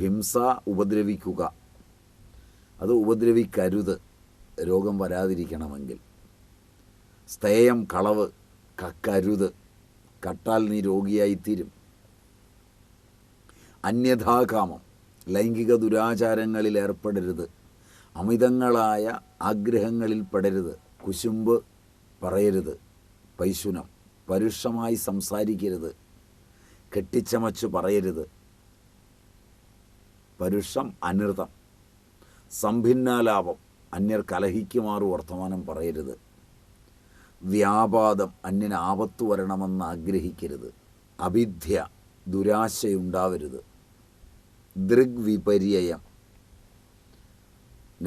ഹിംസ ഉപദ്രവിക്കുക, അത് ഉപദ്രവിക്കരുത് രോഗം വരാതിരിക്കണമെങ്കിൽ. സ്തേയം, കളവ് കക്കരുത്, കട്ടാൽ നീ രോഗിയായിത്തീരും. അന്യഥാകാമം, ലൈംഗിക ദുരാചാരങ്ങളിൽ ഏർപ്പെടരുത്. അമിതങ്ങളായ ആഗ്രഹങ്ങളിൽ പെടരുത്. കുശുമ്പ് പറയരുത്. പൈശുനം, പരുഷമായി സംസാരിക്കരുത്. കെട്ടിച്ചമച്ചു പറയരുത്. പരുഷം അനൃതം. സംഭിന്നാലാപം, അന്യർ കലഹിക്കുമാറു വർത്തമാനം പറയരുത്. വ്യാപാദം, അന്യന് ആപത്തു വരണമെന്ന് ആഗ്രഹിക്കരുത്. അവിദ്യ, ദുരാശയുണ്ടാവരുത്. ദൃഗ്വിപര്യം,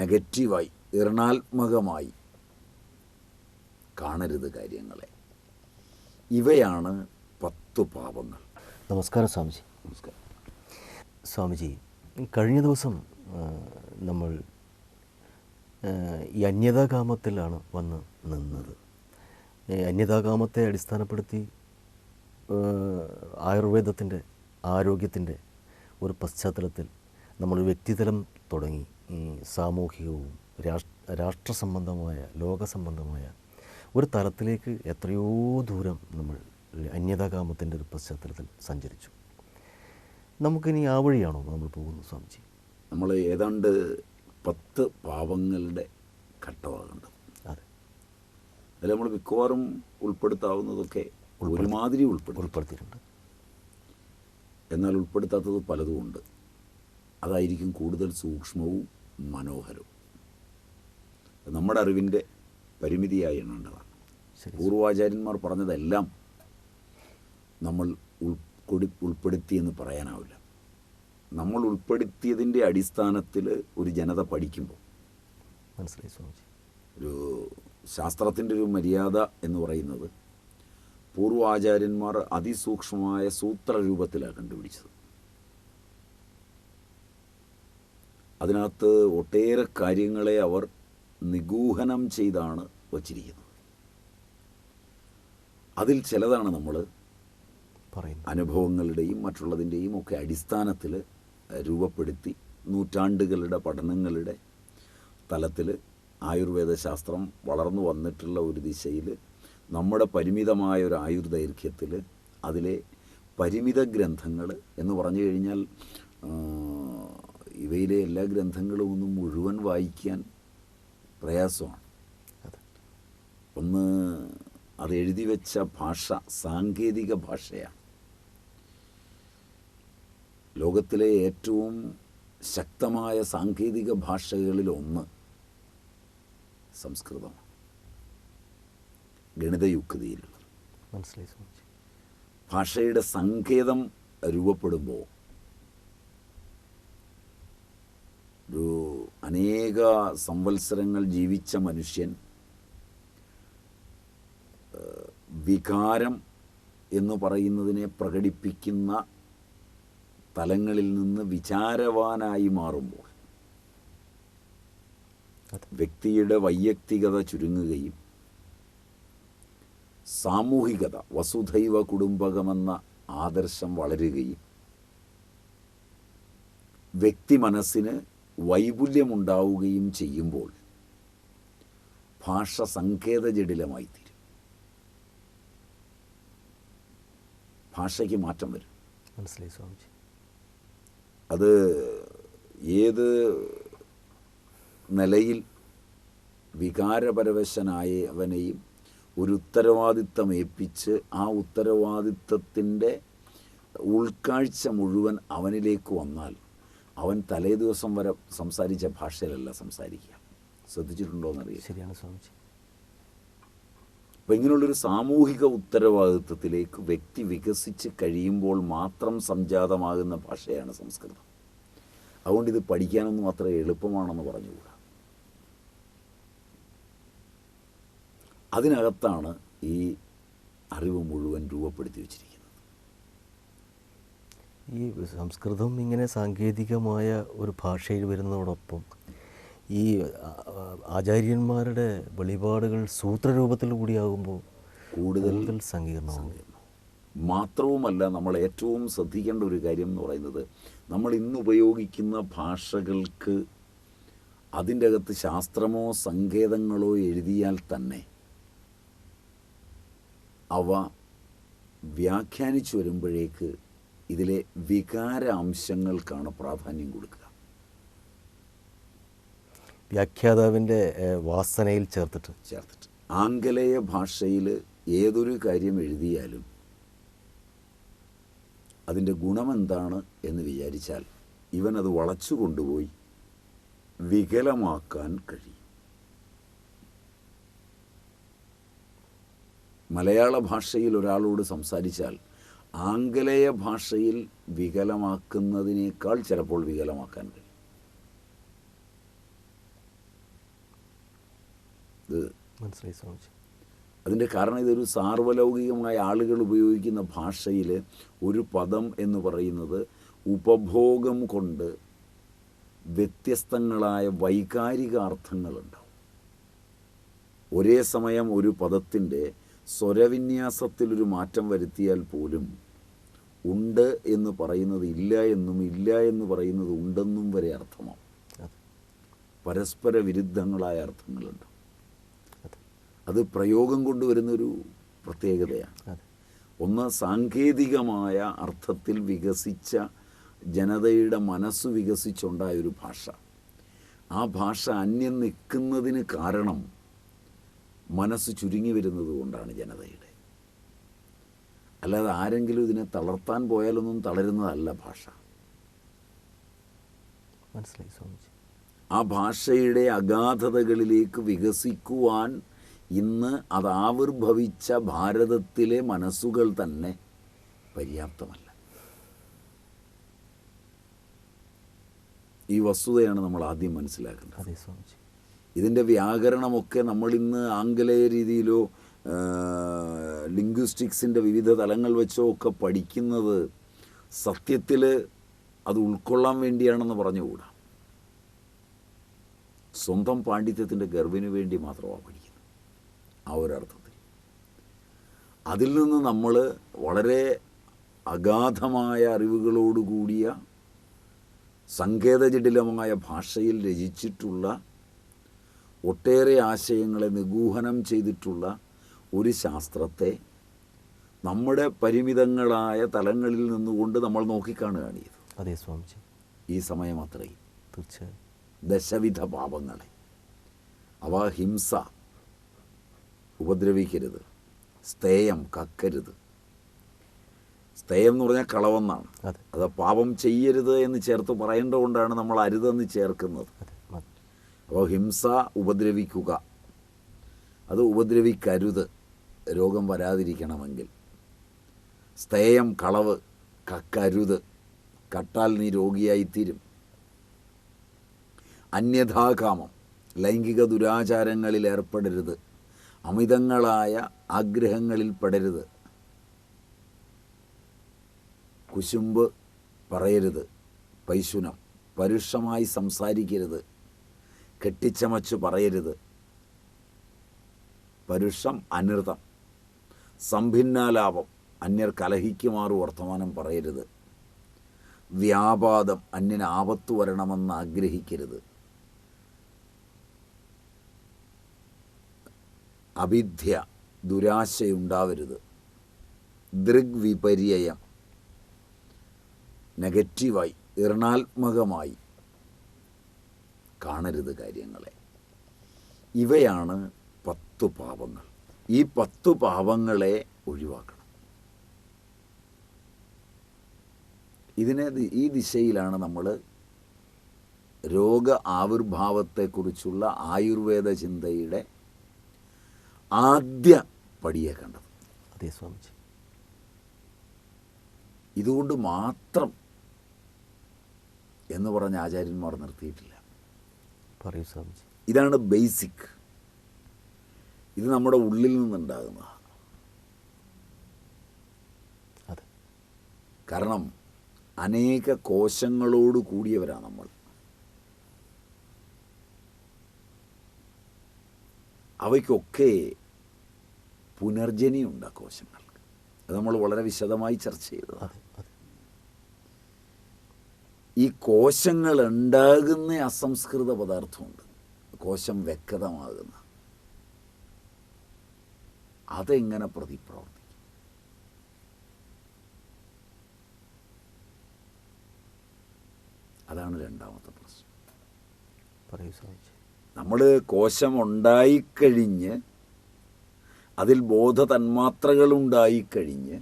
നെഗറ്റീവായി ഋണാത്മകമായി കാണരുത് കാര്യങ്ങളെ. ഇവയാണ് 10 പാപങ്ങൾ. നമസ്കാരം സ്വാമിജി. നമസ്കാരം സ്വാമിജി, കഴിഞ്ഞ ദിവസം നമ്മൾ ഈ അന്യതാകാമത്തിലാണ് വന്ന് നിന്നത്. അന്യതാകാമത്തെ അടിസ്ഥാനപ്പെടുത്തി ആയുർവേദത്തിൻ്റെ ആരോഗ്യത്തിൻ്റെ ഒരു പശ്ചാത്തലത്തിൽ നമ്മൾ വ്യക്തിതലം തുടങ്ങി സാമൂഹികവും രാഷ്ട്രസംബന്ധമായ ലോകസംബന്ധമായ ഒരു തലത്തിലേക്ക് എത്രയോ ദൂരം നമ്മൾ അന്യതാകാമത്തിൻ്റെ ഒരു പശ്ചാത്തലത്തിൽ സഞ്ചരിച്ചു. നമുക്കിനി ആ വഴിയാണോ നമ്മൾ പോകുന്നത് സ്വാമിജി? നമ്മൾ ഏതാണ്ട് 10 പാപങ്ങളുടെ ഘട്ടമാകേണ്ടത്. അതെ, അതിൽ നമ്മൾ മിക്കവാറും ഉൾപ്പെടുത്താവുന്നതൊക്കെ ഒരുമാതിരി ഉൾപ്പെടുത്തിയിട്ടുണ്ട്. എന്നാൽ ഉൾപ്പെടുത്താത്തത് പലതുമുണ്ട്. അതായിരിക്കും കൂടുതൽ സൂക്ഷ്മവും മനോഹരവും. നമ്മുടെ അറിവിൻ്റെ പരിമിതിയായി എണ്ണേണ്ടതാണ്. പൂർവാചാര്യന്മാർ പറഞ്ഞതെല്ലാം നമ്മൾ ഉൾപ്പെടുത്തിയെന്ന് പറയാനാവില്ല. നമ്മൾ ഉൾപ്പെടുത്തിയതിൻ്റെ അടിസ്ഥാനത്തിൽ ഒരു ജനത പഠിക്കുമ്പോൾ, മനസ്സിലായി സ്വാമിജി, ഒരു ശാസ്ത്രത്തിൻ്റെ ഒരു മര്യാദ എന്ന് പറയുന്നത് പൂർവാചാര്യന്മാർ അതിസൂക്ഷ്മമായ സൂത്രരൂപത്തിലാണ് കണ്ടുപിടിച്ചത്. അതിനകത്ത് ഒട്ടേറെ കാര്യങ്ങളെ അവർ നിഗൂഹനം ചെയ്താണ് വച്ചിരിക്കുന്നത്. അതിൽ ചിലതാണ് നമ്മൾ അനുഭവങ്ങളുടെയും മറ്റുള്ളതിൻ്റെയും ഒക്കെ അടിസ്ഥാനത്തിൽ രൂപപ്പെടുത്തി നൂറ്റാണ്ടുകളുടെ പഠനങ്ങളുടെ തലത്തിൽ ആയുർവേദ ശാസ്ത്രം വളർന്നു വന്നിട്ടുള്ള ഒരു ദിശയിൽ നമ്മുടെ പരിമിതമായ ഒരു ആയുർദൈർഘ്യത്തിൽ അതിലെ പരിമിത ഗ്രന്ഥങ്ങൾ എന്ന് പറഞ്ഞു കഴിഞ്ഞാൽ ഇവയിലെ എല്ലാ ഗ്രന്ഥങ്ങളും ഒന്നും മുഴുവൻ വായിക്കാൻ പ്രയാസമാണ്. ഒന്ന്, അത് എഴുതി വെച്ച ഭാഷ സാങ്കേതിക ഭാഷയാണ്. ലോകത്തിലെ ഏറ്റവും ശക്തമായ സാങ്കേതിക ഭാഷകളിലൊന്ന് സംസ്കൃതമാണ്, ഗണിതയുക്തിയിലുള്ളത്. മനസ്സിലായി. ഭാഷയുടെ സങ്കേതം രൂപപ്പെടുമ്പോൾ ഒരു അനേക സംവത്സരങ്ങൾ ജീവിച്ച മനുഷ്യൻ വികാരം എന്ന് പറയുന്നതിനെ പ്രകടിപ്പിക്കുന്ന തലങ്ങളിൽ നിന്ന് വിചാരവാനായി മാറുമ്പോൾ വ്യക്തിയുടെ വൈയക്തികത ചുരുങ്ങുകയും സാമൂഹികത, വസുധൈവ കുടുംബകമെന്ന ആദർശം വളരുകയും വ്യക്തി മനസ്സിന് വൈപുല്യമുണ്ടാവുകയും ചെയ്യുമ്പോൾ ഭാഷ സങ്കേതജടിലമായി തീരും. ഭാഷയ്ക്ക് മാറ്റം വരും. മനസ്സിലായി സ്വാമിജി. അത് ഏത് നിലയിൽ വികാരപരവശനായവനെയും ഒരു ഉത്തരവാദിത്തം ഏൽപ്പിച്ച് ആ ഉത്തരവാദിത്തത്തിൻ്റെ ഉൾക്കാഴ്ച മുഴുവൻ അവനിലേക്ക് വന്നാൽ അവൻ തലേ ദിവസം വരെ സംസാരിച്ച ഭാഷയിലല്ല സംസാരിക്കുക. ശ്രദ്ധിച്ചിട്ടുണ്ടോ എന്നറിയാം. ശരിയാണ് സ്വാമിജി. അപ്പം ഇങ്ങനെയുള്ളൊരു സാമൂഹിക ഉത്തരവാദിത്വത്തിലേക്ക് വ്യക്തി വികസിച്ച് കഴിയുമ്പോൾ മാത്രം സംജാതമാകുന്ന ഭാഷയാണ് സംസ്കൃതം. അതുകൊണ്ട് ഇത് പഠിക്കാനൊന്നും അത്ര എളുപ്പമാണെന്ന് പറഞ്ഞുകൂടാ. അതിനകത്താണ് ഈ അറിവ് മുഴുവൻ രൂപപ്പെടുത്തി വച്ചിരിക്കുന്നത്. ഈ സംസ്കൃതം ഇങ്ങനെ സാങ്കേതികമായ ഒരു ഭാഷയിൽ വരുന്നതോടൊപ്പം ഈ ആചാര്യന്മാരുടെ വെളിപാടുകൾ സൂത്രരൂപത്തിൽ കൂടിയാകുമ്പോൾ കൂടുതൽ സങ്കീർണമാണ്. മാത്രവുമല്ല, നമ്മൾ ഏറ്റവും ശ്രദ്ധിക്കേണ്ട ഒരു കാര്യം എന്ന് പറയുന്നത് നമ്മൾ ഇന്ന് ഉപയോഗിക്കുന്ന ഭാഷകൾക്ക് അതിൻ്റെ അകത്ത് ശാസ്ത്രമോ സങ്കേതങ്ങളോ എഴുതിയാൽ തന്നെ അവ വ്യാഖ്യാനിച്ചു വരുമ്പോഴേക്ക് ഇതിലെ വികാരാംശങ്ങൾക്കാണ് പ്രാധാന്യം കൊടുക്കുക. വ്യാഖ്യാതാവിൻ്റെ വാസനയിൽ ചേർത്തിട്ട് ആംഗലേയ ഭാഷയിൽ ഏതൊരു കാര്യം എഴുതിയാലും അതിൻ്റെ ഗുണമെന്താണ് എന്ന് വിചാരിച്ചാൽ ഇവനത് വളച്ചു കൊണ്ടുപോയി വികലമാക്കാൻ കഴിയും. മലയാള ഭാഷയിൽ ഒരാളോട് സംസാരിച്ചാൽ ആംഗലേയ ഭാഷയിൽ വികലമാക്കുന്നതിനേക്കാൾ ചിലപ്പോൾ വികലമാക്കാൻ കഴിയും. മനസ്സിലായി സ്വാമിജി. അതിൻ്റെ കാരണം ഇതൊരു സാർവലൗകികമായ ആളുകൾ ഉപയോഗിക്കുന്ന ഭാഷയിൽ ഒരു പദം എന്ന് പറയുന്നത് ഉപഭോഗം കൊണ്ട് വ്യത്യസ്തങ്ങളായ വൈകാരിക അർത്ഥങ്ങളുണ്ടാവും. ഒരേ സമയം ഒരു പദത്തിൻ്റെ സ്വരവിന്യാസത്തിലൊരു മാറ്റം വരുത്തിയാൽ പോലും ഉണ്ട് എന്ന് പറയുന്നത് ഇല്ല എന്നും ഇല്ല എന്ന് പറയുന്നത് ഉണ്ടെന്നും വരെ അർത്ഥമാവും. പരസ്പര വിരുദ്ധങ്ങളായ അർത്ഥങ്ങളുണ്ട്. അത് പ്രയോഗം കൊണ്ടുവരുന്നൊരു പ്രത്യേകതയാണ്. ഒന്ന്, സാങ്കേതികമായ അർത്ഥത്തിൽ വികസിച്ച ജനതയുടെ മനസ്സ് വികസിച്ചുണ്ടായൊരു ഭാഷ. ആ ഭാഷ അന്യം നിൽക്കുന്നതിന് കാരണം മനസ്സ് ചുരുങ്ങി വരുന്നത് കൊണ്ടാണ് ജനതയുടെ. അല്ലാതെ ആരെങ്കിലും ഇതിനെ തളർത്താൻ പോയാലൊന്നും തളരുന്നതല്ല ഭാഷ. മനസ്സിലായി സ്വാമിജി. ആ ഭാഷയുടെ അഗാധതകളിലേക്ക് വികസിക്കുവാൻ ഇന്ന് അത് ആവിർഭവിച്ച ഭാരതത്തിലെ മനസ്സുകൾ തന്നെ പര്യാപ്തമല്ല. ഈ വസ്തുതയാണ് നമ്മൾ ആദ്യം മനസ്സിലാക്കേണ്ടത്. ഇതിൻ്റെ വ്യാകരണമൊക്കെ നമ്മളിന്ന് ആംഗലേയ രീതിയിലോ ലിംഗ്വിസ്റ്റിക്സിൻ്റെ വിവിധ തലങ്ങൾ വെച്ചോ ഒക്കെ പഠിക്കുന്നത് സത്യത്തിൽ അത് ഉൾക്കൊള്ളാൻ വേണ്ടിയാണെന്ന് പറഞ്ഞുകൂടാ. സ്വന്തം പാണ്ഡിത്യത്തിൻ്റെ ഗർവിന് വേണ്ടി മാത്രമാണ് പഠിക്കുന്നത്. ആ ഒരർത്ഥത്തിൽ അതിൽ നിന്ന് നമ്മൾ വളരെ അഗാധമായ അറിവുകളോടുകൂടിയ സങ്കേതജടിലമായ ഭാഷയിൽ രചിച്ചിട്ടുള്ള ഒട്ടേറെ ആശയങ്ങളെ നിഗൂഹനം ചെയ്തിട്ടുള്ള ഒരു ശാസ്ത്രത്തെ നമ്മുടെ പരിമിതങ്ങളായ തലങ്ങളിൽ നിന്നുകൊണ്ട് നമ്മൾ നോക്കിക്കാണുകയാണ് ചെയ്തത്. അതെ സ്വാമിജി. ഈ സമയം അത്രയും തീർച്ചയായും ദശവിധ പാപങ്ങളെ, അവ ഹിംസ, ഉപദ്രവിക്കരുത്, സ്തേയം, കക്കരുത്. സ്തേയം എന്ന് പറഞ്ഞാൽ കളവെന്നാണ്. അത് പാപം ചെയ്യരുത് എന്ന് ചേർത്ത് പറയേണ്ടതുകൊണ്ടാണ് നമ്മൾ അരുതെന്ന് ചേർക്കുന്നത്. അപ്പോൾ ഹിംസ, ഉപദ്രവിക്കുക, അത് ഉപദ്രവിക്കരുത് രോഗം വരാതിരിക്കണമെങ്കിൽ. സ്തേയം, കളവ്, കക്കരുത്, കട്ടാൽ നീ രോഗിയായിത്തീരും. അന്യഥാകാമം, ലൈംഗിക ദുരാചാരങ്ങളിൽ ഏർപ്പെടരുത്, അമിതങ്ങളായ ആഗ്രഹങ്ങളിൽ പെടരുത്. കുശുമ്പ് പറയരുത്, പൈശുനം, പരുഷമായി സംസാരിക്കരുത്, കെട്ടിച്ചമച്ച് പറയരുത്, പരുഷം അനൃതം, സംഭിന്നാലാപം, അന്യർ കലഹിക്കുമാറു വർത്തമാനം പറയരുത്, വ്യാപാദം, അന്യന് ആപത്തു വരണമെന്ന് ആഗ്രഹിക്കരുത്, അവിദ്യ, ദുരാശയുണ്ടാവരുത്, ദൃഗ്വിപര്യം, നെഗറ്റീവായി ഋണാത്മകമായി കാണരുത് കാര്യങ്ങളെ. ഇവയാണ് 10 പാപങ്ങൾ. ഈ 10 പാപങ്ങളെ ഒഴിവാക്കണം. ഈ ദിശയിലാണ് നമ്മൾ രോഗ ആവിർഭാവത്തെക്കുറിച്ചുള്ള ആയുർവേദ ചിന്തയുടെ ആദ്യ പടിയെ കണ്ടത്. അതെ സ്വാമിജി. ഇതുകൊണ്ട് മാത്രം എന്ന് പറഞ്ഞ ആചാര്യന്മാർ നിർത്തിയിട്ടില്ല. പറയൂ സ്വാമിജി. ഇതാണ് ബേസിക്. ഇത് നമ്മുടെ ഉള്ളിൽ നിന്നുണ്ടാകുന്നതാണ്. അതെ. കാരണം അനേക കോശങ്ങളോട് കൂടിയവരാണ് നമ്മൾ. അവയ്ക്കൊക്കെ പുനർജനിയുണ്ട് ആ കോശങ്ങൾക്ക്. അത് നമ്മൾ വളരെ വിശദമായി ചർച്ച ചെയ്തതാണ്. ഈ കോശങ്ങൾ ഉണ്ടാകുന്ന അസംസ്കൃത പദാർത്ഥമുണ്ട്, കോശം വ്യക്തമാകുന്ന, അതെങ്ങനെ പ്രതിപ്രവർത്തിക്കും? അതാണ് രണ്ടാമത്തെ പ്രശ്നം. പറയൂ സ്വാമിജി. നമ്മൾ കോശം ഉണ്ടായിക്കഴിഞ്ഞ് അതിൽ ബോധ തന്മാത്രകളുണ്ടായിക്കഴിഞ്ഞ്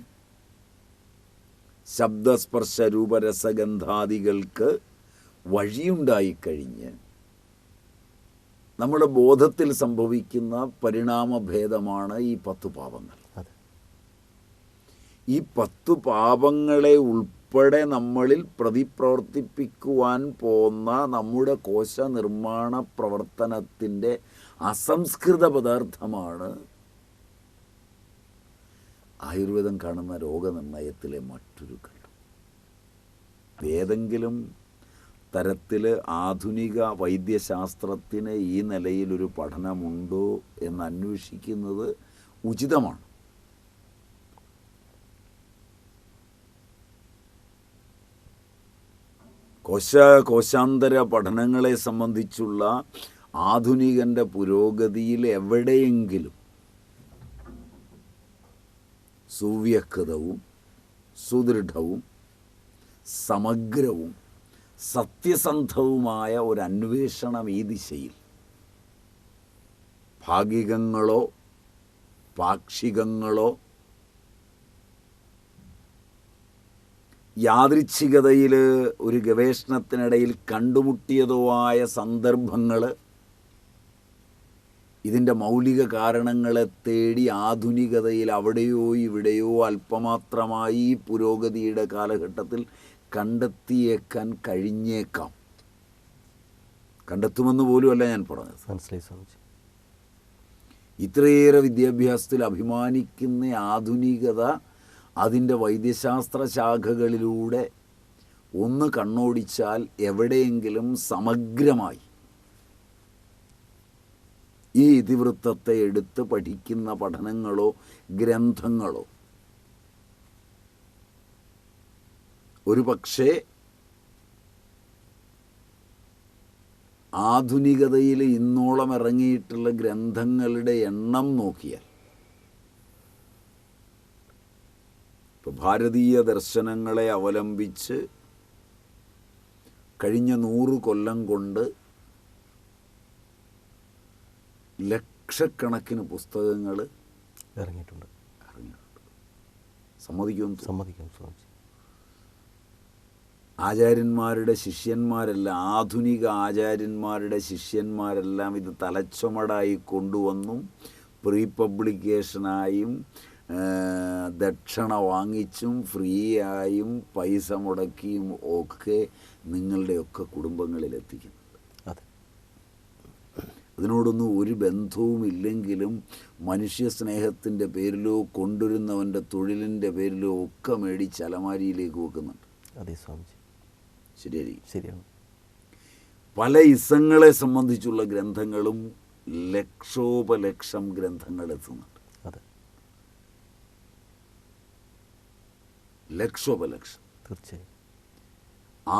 ശബ്ദസ്പർശ രൂപരസഗന്ധാദികൾക്ക് വഴിയുണ്ടായിക്കഴിഞ്ഞ് നമ്മുടെ ബോധത്തിൽ സംഭവിക്കുന്ന പരിണാമഭേദമാണ് ഈ 10 പാപങ്ങൾ. ഈ 10 പാപങ്ങളെ ഉൾപ്പെടെ നമ്മളിൽ പ്രതിപ്രവർത്തിപ്പിക്കുവാൻ പോന്ന നമ്മുടെ കോശ നിർമ്മാണ പ്രവർത്തനത്തിൻ്റെ അസംസ്കൃത പദാർത്ഥമാണ് ആയുർവേദം കാണുന്ന രോഗനിർണയത്തിലെ മറ്റൊരു ഘട്ടം. ഏതെങ്കിലും തരത്തിൽ ആധുനിക വൈദ്യശാസ്ത്രത്തിന് ഈ നിലയിലൊരു പഠനമുണ്ടോ എന്ന് അന്വേഷിക്കുന്നത് ഉചിതമാണ്. കോശാന്തര പഠനങ്ങളെ സംബന്ധിച്ചുള്ള ആധുനികൻ്റെ പുരോഗതിയിൽ എവിടെയെങ്കിലും സുവ്യക്തവും സുദൃഢവും സമഗ്രവും സത്യസന്ധവുമായ ഒരു അന്വേഷണം ഈ ദിശയിൽ ഭാഗികങ്ങളോ പാക്ഷികങ്ങളോ യാദൃച്ഛികതയിൽ ഒരു ഗവേഷണത്തിനിടയിൽ കണ്ടുമുട്ടിയതോ ആയ സന്ദർഭങ്ങൾ ഇതിൻ്റെ മൗലിക കാരണങ്ങളെ തേടി ആധുനികതയിൽ അവിടെയോ ഇവിടെയോ അല്പമാത്രമായി പുരോഗതിയുടെ കാലഘട്ടത്തിൽ കണ്ടെത്തിയേക്കാൻ കഴിഞ്ഞേക്കാം. കണ്ടെത്തുമെന്ന് പോലുമല്ല ഞാൻ പറഞ്ഞത്. മനസ്സിലായി സ്വാമിജി. ഇത്രയേറെ വിദ്യാഭ്യാസത്തിൽ അഭിമാനിക്കുന്ന ആധുനികത അതിൻ്റെ വൈദ്യശാസ്ത്ര ശാഖകളിലൂടെ ഒന്ന് കണ്ണോടിച്ചാൽ എവിടെയെങ്കിലും സമഗ്രമായി ഈ ഇതിവൃത്തത്തെ എടുത്ത് പഠിക്കുന്ന പഠനങ്ങളോ ഗ്രന്ഥങ്ങളോ ഒരു പക്ഷേ ആധുനികതയിൽ ഇന്നോളം ഇറങ്ങിയിട്ടുള്ള ഗ്രന്ഥങ്ങളുടെ എണ്ണം നോക്കിയാൽ ഇപ്പോൾ ഭാരതീയ ദർശനങ്ങളെ അവലംബിച്ച് കഴിഞ്ഞ 100 കൊല്ലം കൊണ്ട് ലക്ഷക്കണക്കിന് പുസ്തകങ്ങൾ ഇറങ്ങിയിട്ടുണ്ട്. സമ്മതിക്കും സ്വാമിജി. ആചാര്യന്മാരുടെ ശിഷ്യന്മാരെല്ലാം, ആധുനിക ആചാര്യന്മാരുടെ ശിഷ്യന്മാരെല്ലാം ഇത് തലച്ചുമടായി കൊണ്ടുവന്നും പ്രീ പബ്ലിക്കേഷനായും ദക്ഷിണ വാങ്ങിച്ചും ഫ്രീ ആയും പൈസ മുടക്കിയും ഒക്കെ നിങ്ങളുടെയൊക്കെ കുടുംബങ്ങളിൽ എത്തിക്കുന്നുണ്ട്. അതിനോടൊന്നും ഒരു ബന്ധവും ഇല്ലെങ്കിലും മനുഷ്യ സ്നേഹത്തിൻ്റെ പേരിലോ കൊണ്ടുവരുന്നവൻ്റെ തൊഴിലിൻ്റെ പേരിലോ ഒക്കെ മേടിച്ച് അലമാരിയിലേക്ക് വെക്കുന്നുണ്ട്. അതെ സ്വാമിജി, ശരിയാണ്. പല ഇസങ്ങളെ സംബന്ധിച്ചുള്ള ഗ്രന്ഥങ്ങളും ലക്ഷോപലക്ഷം ഗ്രന്ഥങ്ങൾ എത്തുന്നുണ്ട്. ലക്ഷോപലക്ഷം. തീർച്ചയായും.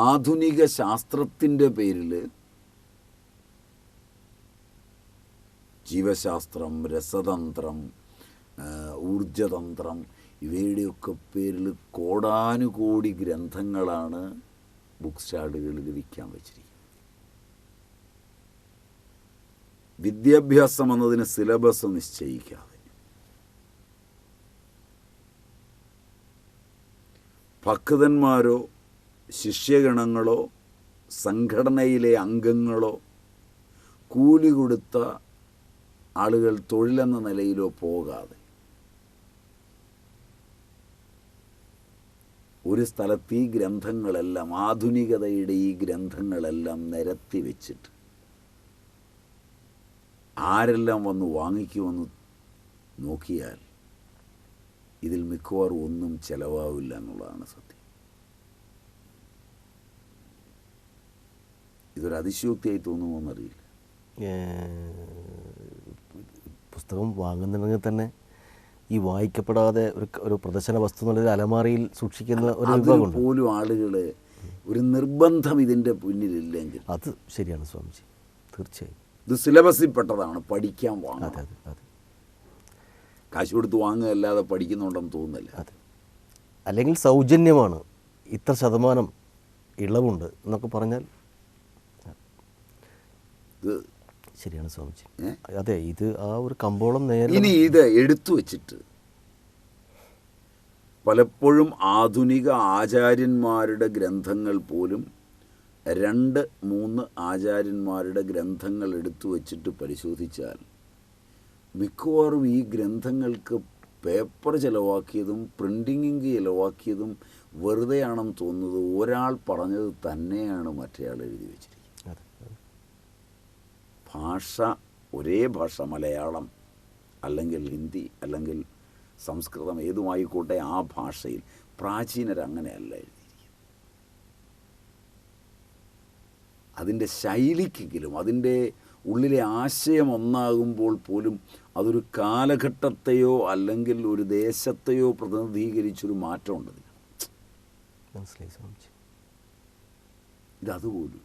ആധുനിക ശാസ്ത്രത്തിൻ്റെ പേരിൽ ജീവശാസ്ത്രം, രസതന്ത്രം, ഊർജതന്ത്രം ഇവയുടെയൊക്കെ പേരിൽ കോടാനുകോടി ഗ്രന്ഥങ്ങളാണ് ബുക്ക് സ്റ്റാളുകളിൽ വിൽക്കാൻ വെച്ചിരിക്കുന്നത്. വിദ്യാഭ്യാസം എന്നതിന് സിലബസ് നിശ്ചയിക്കാതെ ഭക്തന്മാരോ ശിഷ്യഗണങ്ങളോ സംഘടനയിലെ അംഗങ്ങളോ കൂലി കൊടുത്ത ആളുകൾ തൊഴിലെന്ന നിലയിലോ പോകാതെ ഒരു സ്ഥലത്ത് ഈ ഗ്രന്ഥങ്ങളെല്ലാം, ആധുനികതയുടെ ഈ ഗ്രന്ഥങ്ങളെല്ലാം നിരത്തി വെച്ചിട്ട് ആരെല്ലാം വന്ന് വാങ്ങിക്കുമെന്ന് നോക്കിയാൽ ഇതിൽ മിക്കവാറും ഒന്നും ചിലവാവില്ല എന്നുള്ളതാണ് സത്യം. ഇതൊരു അതിശയോക്തിയായി തോന്നുമോയെന്നറിയില്ല. പുസ്തകം വാങ്ങുന്നുണ്ടെങ്കിൽ തന്നെ ഈ വായിക്കപ്പെടാതെ ഒരു പ്രദർശന വസ്തു എന്നുള്ളത് അലമാറിയിൽ സൂക്ഷിക്കുന്ന ഒരു വിഭാഗമുണ്ട്. പോലും ആളുകൾ ഒരു നിർബന്ധം ഇതിൻ്റെ പിന്നിലില്ലെങ്കിൽ. അത് ശരിയാണ് സ്വാമിജി, തീർച്ചയായും. ഇത് സിലബസിൽ പെട്ടതാണ്, പഠിക്കാൻ വാങ്ങും. അതെ അതെ അതെ. കാശ് കൊടുത്ത് വാങ്ങുകയല്ലാതെ പഠിക്കുന്നുണ്ടെന്ന് തോന്നുന്നില്ല. അതെ, അല്ലെങ്കിൽ സൗജന്യമാണ്, ഇത്ര ശതമാനം ഇളവുണ്ട് എന്നൊക്കെ പറഞ്ഞാൽ ഇത് ശരിയാണ് സ്വാമിജി. അതെ, ഇത് ആ ഒരു കമ്പോളം നേരെ. ഇനി ഇത് എടുത്തു വച്ചിട്ട് പലപ്പോഴും ആധുനിക ആചാര്യന്മാരുടെ ഗ്രന്ഥങ്ങൾ പോലും 2-3 ആചാര്യന്മാരുടെ ഗ്രന്ഥങ്ങൾ എടുത്തു വച്ചിട്ട് പരിശോധിച്ചാൽ മിക്കവാറും ഈ ഗ്രന്ഥങ്ങൾക്ക് പേപ്പർ ചിലവാക്കിയതും പ്രിൻറ്റിംഗ് ഇങ്ക് ചിലവാക്കിയതും വെറുതെയാണെന്ന് തോന്നുന്നത്. ഒരാൾ പറഞ്ഞത് തന്നെയാണ് മറ്റേയാൾ എഴുതി വച്ചിരിക്കുന്നത്. ഭാഷ, ഒരേ ഭാഷ, മലയാളം അല്ലെങ്കിൽ ഹിന്ദി അല്ലെങ്കിൽ സംസ്കൃതം, ഏതുമായിക്കോട്ടെ, ആ ഭാഷയിൽ പ്രാചീനരങ്ങനെയല്ല എഴുതിയിരിക്കുന്നത്. അതിൻ്റെ ശൈലിക്കെങ്കിലും, അതിൻ്റെ ഉള്ളിലെ ആശയം ഒന്നാകുമ്പോൾ പോലും അതൊരു കാലഘട്ടത്തെയോ അല്ലെങ്കിൽ ഒരു ദേശത്തെയോ പ്രതിനിധീകരിച്ചൊരു മാറ്റമുണ്ട്. മനസ്സിലായി സ്വാമിജി. ഇതതുപോലുമില്ല.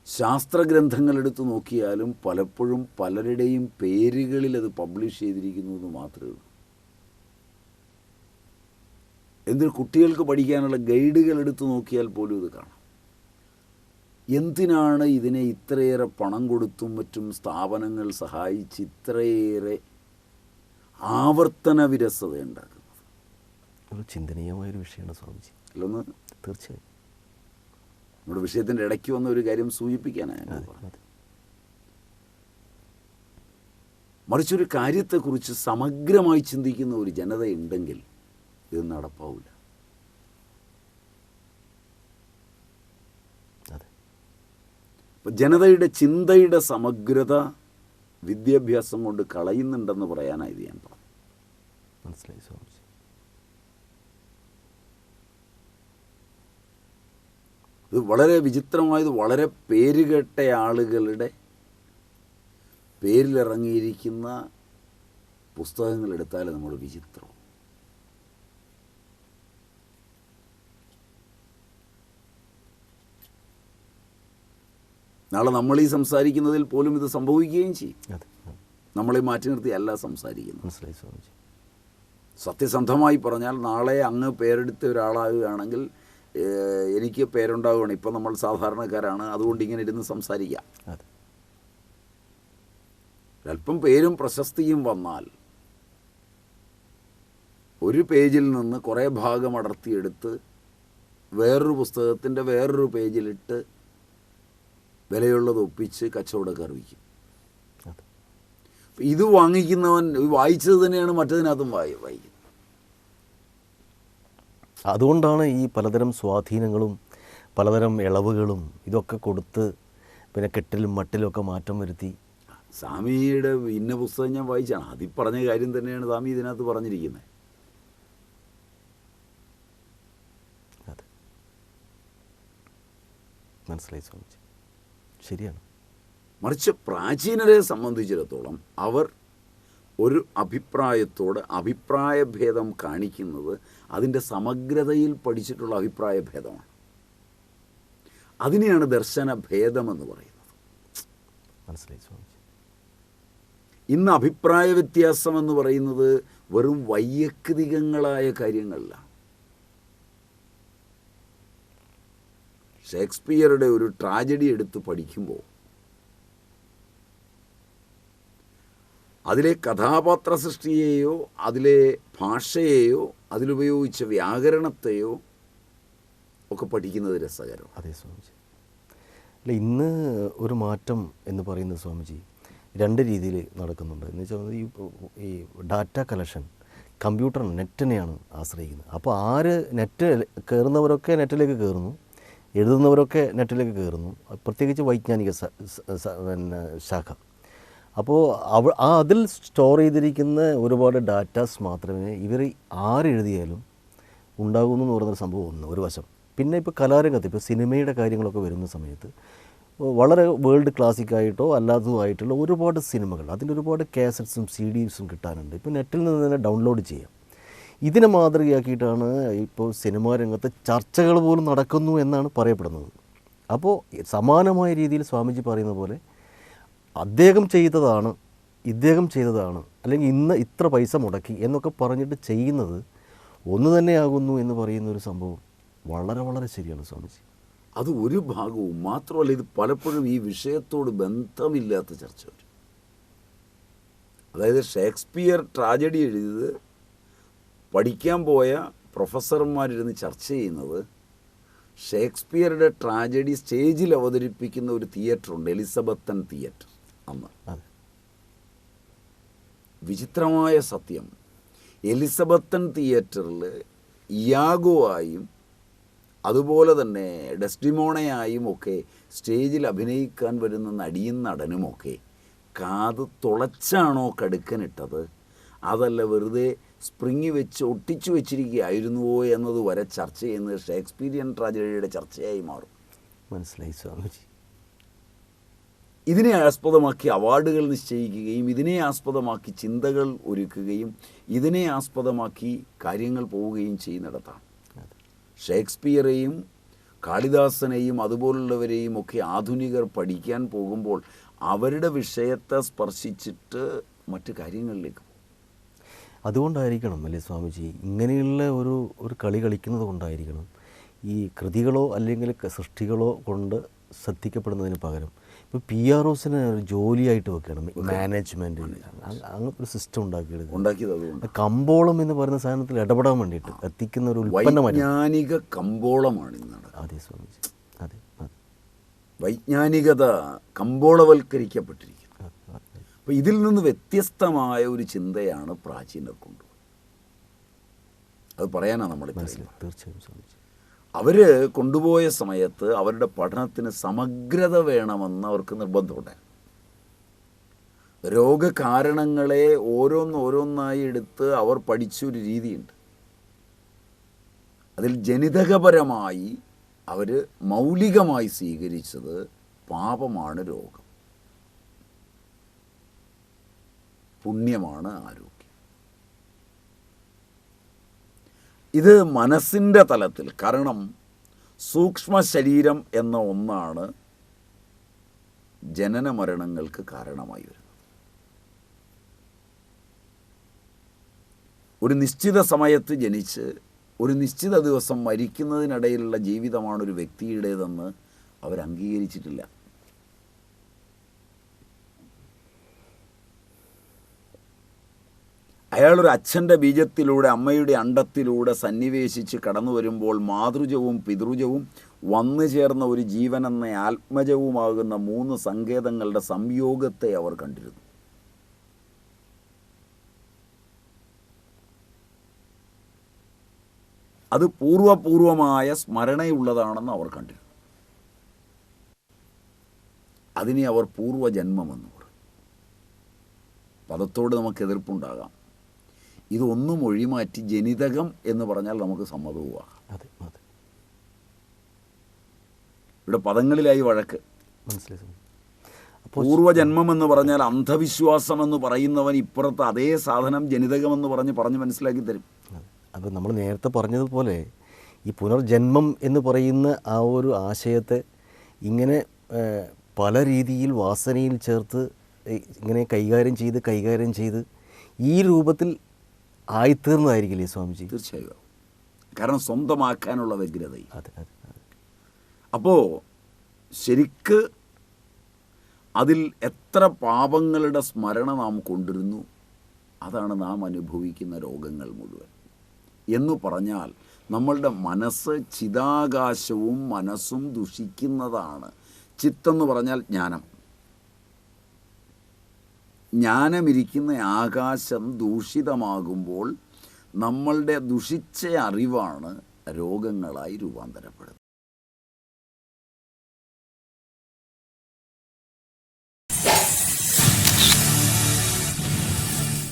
ശാസ്ത്രഗ്രന്ഥങ്ങൾ എടുത്തു നോക്കിയാലും പലപ്പോഴും പലരുടെയും പേരുകളിൽ അത് പബ്ലിഷ് ചെയ്തിരിക്കുന്നു എന്ന് മാത്രമേ ഉള്ളൂ. എന്തിന് കുട്ടികൾക്ക് പഠിക്കാനുള്ള ഗൈഡുകൾ എടുത്തു നോക്കിയാൽ പോലും ഇത് കാണാം. എന്തിനാണ് ഇതിനെ ഇത്രയേറെ പണം കൊടുത്തും മറ്റും സ്ഥാപനങ്ങൾ സഹായിച്ച് ഇത്രയേറെ ആവർത്തന വിരസത ഉണ്ടാക്കുന്നത്? ഒരു ചിന്തനീയമായൊരു വിഷയമാണ് സ്വാമിജി. അല്ലൊന്ന് തീർച്ചയായും നമ്മുടെ വിഷയത്തിൻ്റെ ഇടയ്ക്ക് വന്ന ഒരു കാര്യം സൂചിപ്പിക്കാനാണ്. മറിച്ചൊരു കാര്യത്തെക്കുറിച്ച് സമഗ്രമായി ചിന്തിക്കുന്ന ഒരു ജനതയുണ്ടെങ്കിൽ ഇത് നടപ്പാവില്ല. അപ്പം ജനതയുടെ ചിന്തയുടെ സമഗ്രത വിദ്യാഭ്യാസം കൊണ്ട് കളയുന്നുണ്ടെന്ന് പറയാനായത് ഞാൻ പറഞ്ഞു. മനസ്സിലായി സ്വാമിജി. ഇത് വളരെ വിചിത്രമായത്, വളരെ പേരുകേട്ട ആളുകളുടെ പേരിലിറങ്ങിയിരിക്കുന്ന പുസ്തകങ്ങൾ എടുത്താൽ നമ്മൾ വിചിത്രം. നാളെ നമ്മൾ ഈ സംസാരിക്കുന്നതിൽ പോലും ഇത് സംഭവിക്കുകയും ചെയ്യും. നമ്മളെ മാറ്റി നിർത്തിയല്ല സംസാരിക്കുന്നത്. മനസ്സിലായി സ്വാമിജി. സത്യസന്ധമായി പറഞ്ഞാൽ നാളെ അങ്ങ് പേരെടുത്ത ഒരാളാകുകയാണെങ്കിൽ എനിക്ക് പേരുണ്ടാവുകയാണ്. ഇപ്പം നമ്മൾ സാധാരണക്കാരാണ്, അതുകൊണ്ട് ഇങ്ങനെ ഇരുന്ന് സംസാരിക്കാം. അല്പം പേരും പ്രശസ്തിയും വന്നാൽ ഒരു പേജിൽ നിന്ന് കുറേ ഭാഗം അടർത്തിയെടുത്ത് വേറൊരു പുസ്തകത്തിൻ്റെ വേറൊരു പേജിലിട്ട് വിലയുള്ളത് ഒപ്പിച്ച് കച്ചവടക്കാർ വിൽക്കും. ഇത് വാങ്ങിക്കുന്നവൻ വായിച്ചത് തന്നെയാണ് മറ്റതിനകത്തും വായിക്കുന്നത്. അതുകൊണ്ടാണ് ഈ പലതരം സ്വാധീനങ്ങളും പലതരം ഇളവുകളും ഇതൊക്കെ കൊടുത്ത് പിന്നെ കെട്ടിലും മട്ടിലും ഒക്കെ മാറ്റം വരുത്തി. സ്വാമിയുടെ ഇന്ന പുസ്തകം ഞാൻ വായിച്ചാണ്, അതിൽ പറഞ്ഞ കാര്യം തന്നെയാണ് സ്വാമി ഇതിനകത്ത് പറഞ്ഞിരിക്കുന്നത്. അതെ, മനസ്സിലായി സ്വാമിജി. ശരിയാണ്. മറിച്ച് പ്രാചീനരെ സംബന്ധിച്ചിടത്തോളം അവർ ഒരു അഭിപ്രായത്തോട് അഭിപ്രായഭേദം കാണിക്കുന്നത് അതിൻ്റെ സമഗ്രതയിൽ പഠിച്ചിട്ടുള്ള അഭിപ്രായഭേദമാണ്. അതിനെയാണ് ദർശനഭേദമെന്ന് പറയുന്നത്. മനസ്സിലായി സ്വാമിജി. ഇന്ന് അഭിപ്രായ വ്യത്യാസം എന്ന് പറയുന്നത് വെറും വൈയക്തികങ്ങളായ കാര്യങ്ങളിലാണ്. ഷേക്സ്പിയറുടെ ഒരു ട്രാജഡി എടുത്ത് പഠിക്കുമ്പോൾ അതിലെ കഥാപാത്ര സൃഷ്ടിയെയോ അതിലെ ഭാഷയെയോ അതിലുപയോഗിച്ച വ്യാകരണത്തെയോ ഒക്കെ പഠിക്കുന്നത് രസകരം. അതെ സ്വാമിജി. അല്ല, ഇന്ന് ഒരു മാറ്റം എന്ന് പറയുന്നത് സ്വാമിജി 2 രീതിയിൽ നടക്കുന്നുണ്ട്. എന്ന് വെച്ചാൽ ഈ ഡാറ്റ കളക്ഷൻ കമ്പ്യൂട്ടർ നെറ്റിനെയാണ് ആശ്രയിക്കുന്നത്. അപ്പോൾ നെറ്റ് കയറുന്നവരൊക്കെ നെറ്റിലേക്ക് കയറുന്നു, എഴുതുന്നവരൊക്കെ നെറ്റിലേക്ക് കയറുന്നു, പ്രത്യേകിച്ച് വൈജ്ഞാനിക ശാഖ. അപ്പോൾ അതിൽ സ്റ്റോർ ചെയ്തിരിക്കുന്ന ഒരുപാട് ഡാറ്റാസ് മാത്രമേ ഇവർ ആരെഴുതിയാലും ഉണ്ടാകുന്നു എന്ന് പറയുന്നൊരു സംഭവം ഒരു വശം. പിന്നെ ഇപ്പോൾ കലാരംഗത്ത് ഇപ്പോൾ സിനിമയുടെ കാര്യങ്ങളൊക്കെ വരുന്ന സമയത്ത് വളരെ വേൾഡ് ക്ലാസിക്കായിട്ടോ അല്ലാത്തതുമായിട്ടുള്ള ഒരുപാട് സിനിമകൾ, അതിൻ്റെ ഒരുപാട് കാസറ്റ്സും CDസും കിട്ടാനുണ്ട്. ഇപ്പോൾ നെറ്റിൽ നിന്ന് തന്നെ ഡൗൺലോഡ് ചെയ്യാം. ഇതിനെ മാതൃകയാക്കിയിട്ടാണ് ഇപ്പോൾ സിനിമാ രംഗത്ത് ചർച്ചകൾ പോലും നടക്കുന്നു എന്നാണ് പറയപ്പെടുന്നത്. അപ്പോൾ സമാനമായ രീതിയിൽ സ്വാമിജി പറയുന്ന പോലെ അദ്ദേഹം ചെയ്തതാണ്, ഇദ്ദേഹം ചെയ്തതാണ്, അല്ലെങ്കിൽ ഇന്ന് ഇത്ര പൈസ മുടക്കി എന്നൊക്കെ പറഞ്ഞിട്ട് ചെയ്യുന്നത് ഒന്ന് തന്നെയാകുന്നു എന്ന് പറയുന്ന ഒരു സംഭവം വളരെ വളരെ ശരിയാണ് സ്വാമിജി. അത് ഒരു ഭാഗവും മാത്രമല്ല, ഇത് പലപ്പോഴും ഈ വിഷയത്തോട് ബന്ധമില്ലാത്ത ചർച്ച വരും. അതായത് ഷേക്സ്പിയർ ട്രാജഡി എഴുതിയത് പഠിക്കാൻ പോയ പ്രൊഫസർമാരിരുന്ന് ചർച്ച ചെയ്യുന്നത് ഷേക്സ്പിയറുടെ ട്രാജഡി സ്റ്റേജിൽ അവതരിപ്പിക്കുന്ന ഒരു തിയേറ്ററുണ്ട്, എലിസബത്തൻ തിയേറ്റർ. അന്ന് വിചിത്രമായ സത്യം, എലിസബത്തൻ തിയേറ്ററിൽ ഇയാഗോ ആയും അതുപോലെ തന്നെ ഡെസ്ഡിമോണയായും ഒക്കെ സ്റ്റേജിൽ അഭിനയിക്കാൻ വരുന്ന നടിയും നടനുമൊക്കെ കാത് തുളച്ചാണോ കടുക്കനിട്ടത്, അതല്ല വെറുതെ സ്പ്രിങ് വെച്ച് ഒട്ടിച്ചു വെച്ചിരിക്കുകയായിരുന്നുവോ എന്നത് വരെ ചർച്ച ചെയ്യുന്നത് ഷേക്സ്പീരിയൻ ട്രാജഡിയുടെ ചർച്ചയായി മാറും. മനസ്സിലായി സ്വാമിജി. ഇതിനെ ആസ്പദമാക്കി അവാർഡുകൾ നിശ്ചയിക്കുകയും ഇതിനെ ആസ്പദമാക്കി ചിന്തകൾ ഒരുക്കുകയും ഇതിനെ ആസ്പദമാക്കി കാര്യങ്ങൾ പോവുകയും ചെയ്യുന്നിടത്താണ് ഷേക്സ്പിയറെയും കാളിദാസനെയും അതുപോലുള്ളവരെയും ഒക്കെ ആധുനികർ പഠിക്കാൻ പോകുമ്പോൾ അവരുടെ വിഷയത്തെ സ്പർശിച്ചിട്ട് മറ്റു കാര്യങ്ങളിലേക്ക് പോകും. അതുകൊണ്ടായിരിക്കണം അല്ലേ സ്വാമിജി ഇങ്ങനെയുള്ള ഒരു കളി കളിക്കുന്നത് കൊണ്ടായിരിക്കണം ഈ കൃതികളോ അല്ലെങ്കിൽ സൃഷ്ടികളോ കൊണ്ട് ശ്രദ്ധിക്കപ്പെടുന്നതിന് പകരം ഇപ്പോൾ PROസിനെ ഒരു ജോലിയായിട്ട് വെക്കണം, മാനേജ്മെൻറ്റ് അങ്ങനത്തെ ഒരു സിസ്റ്റം ഉണ്ടാക്കിയത് അതുകൊണ്ട് കമ്പോളം എന്ന് പറയുന്ന സാധനത്തിൽ ഇടപെടാൻ വേണ്ടിയിട്ട് എത്തിക്കുന്ന ഒരു ഉൽപ്പന്നമാണ് വൈജ്ഞാനിക കമ്പോളമാണ് ഇന്നാണ്. അതെ സ്വാമിജി, അതെ അതെ, വൈജ്ഞാനികത കമ്പോളവൽക്കരിക്കപ്പെട്ടിരിക്കുന്നത്. അപ്പോൾ ഇതിൽ നിന്ന് വ്യത്യസ്തമായ ഒരു ചിന്തയാണ് പ്രാചീനർ കൊണ്ടുപോകുന്നത്. അത് പറയാനാണ് നമ്മൾ തീർച്ചയായും സ്വാമിജി. അവർ കൊണ്ടുപോയ സമയത്ത് അവരുടെ പഠനത്തിന് സമഗ്രത വേണമെന്ന് അവർക്ക് നിർബന്ധമുണ്ടായിരുന്നു. രോഗകാരണങ്ങളെ ഓരോന്നോരോന്നായി എടുത്ത് അവർ പഠിച്ചൊരു രീതിയുണ്ട്. അതിൽ ജനിതകപരമായി അവർ മൗലികമായി സ്വീകരിച്ചത് പാപമാണ് രോഗം, പുണ്യമാണ് ആരോഗ്യം. ഇത് മനസ്സിൻ്റെ തലത്തിൽ, കാരണം സൂക്ഷ്മ ശരീരം എന്ന ഒന്നാണ് ജനന മരണങ്ങൾക്ക് കാരണമായി വരുന്നത്. ഒരു നിശ്ചിത സമയത്ത് ജനിച്ച് ഒരു നിശ്ചിത ദിവസം മരിക്കുന്നതിനിടയിലുള്ള ജീവിതമാണ് ഒരു വ്യക്തിയുടേതെന്ന് അവർ അംഗീകരിച്ചിട്ടില്ല. അയാളൊരു അച്ഛൻ്റെ ബീജത്തിലൂടെ അമ്മയുടെ അണ്ടത്തിലൂടെ സന്നിവേശിച്ച് കടന്നു വരുമ്പോൾ മാതൃജവും പിതൃജവും വന്നു ചേർന്ന ഒരു ജീവനെന്ന ആത്മജവുമാകുന്ന 3 സങ്കേതങ്ങളുടെ സംയോഗത്തെ അവർ കണ്ടിരുന്നു. അത് പൂർവപൂർവമായ സ്മരണയുള്ളതാണെന്ന് അവർ കണ്ടിരുന്നു. അതിനെ അവർ പൂർവജന്മമെന്ന് പറയും. പദത്തോട് നമുക്ക് എതിർപ്പുണ്ടാകാം. ഇതൊന്നും ഒഴിമാറ്റി ജനിതകം എന്ന് പറഞ്ഞാൽ നമുക്ക് സമ്മതവുമാകാം. ഇവിടെ പദങ്ങളിലായി വഴക്ക്. പൂർവജന്മം എന്ന് പറഞ്ഞാൽ അന്ധവിശ്വാസം എന്ന് പറയുന്നവൻ ഇപ്പുറത്ത് അതേ സാധനം ജനിതകമെന്ന് പറഞ്ഞ് മനസ്സിലാക്കി തരും. അപ്പോൾ നമ്മൾ നേരത്തെ പറഞ്ഞതുപോലെ ഈ പുനർജന്മം എന്ന് പറയുന്ന ആ ഒരു ആശയത്തെ ഇങ്ങനെ പല രീതിയിൽ വാസനയിൽ ചേർത്ത് ഇങ്ങനെ കൈകാര്യം ചെയ്ത് ഈ രൂപത്തിൽ ആയിത്തീർന്നതായിരിക്കില്ലേ സ്വാമിജി? തീർച്ചയായും. കാരണം സ്വന്തമാക്കാനുള്ള വ്യഗ്രത. അതെ അതെ. അപ്പോൾ ശരിക്ക് അതിൽ എത്ര പാപങ്ങളുടെ സ്മരണ നാം കൊണ്ടിരുന്നു, അതാണ് നാം അനുഭവിക്കുന്ന രോഗങ്ങൾ മുഴുവൻ. എന്ന് പറഞ്ഞാൽ നമ്മളുടെ മനസ്സ് ചിതാകാശവും മനസ്സും ദുഷിക്കുന്നതാണ്. ചിത്തെന്ന് പറഞ്ഞാൽ ജ്ഞാനം. ജ്ഞാനമിരിക്കുന്ന ആകാശം ദൂഷിതമാകുമ്പോൾ നമ്മളുടെ ദുഷിച്ച അറിവാണ് രോഗങ്ങളായി രൂപാന്തരപ്പെടുന്നത്.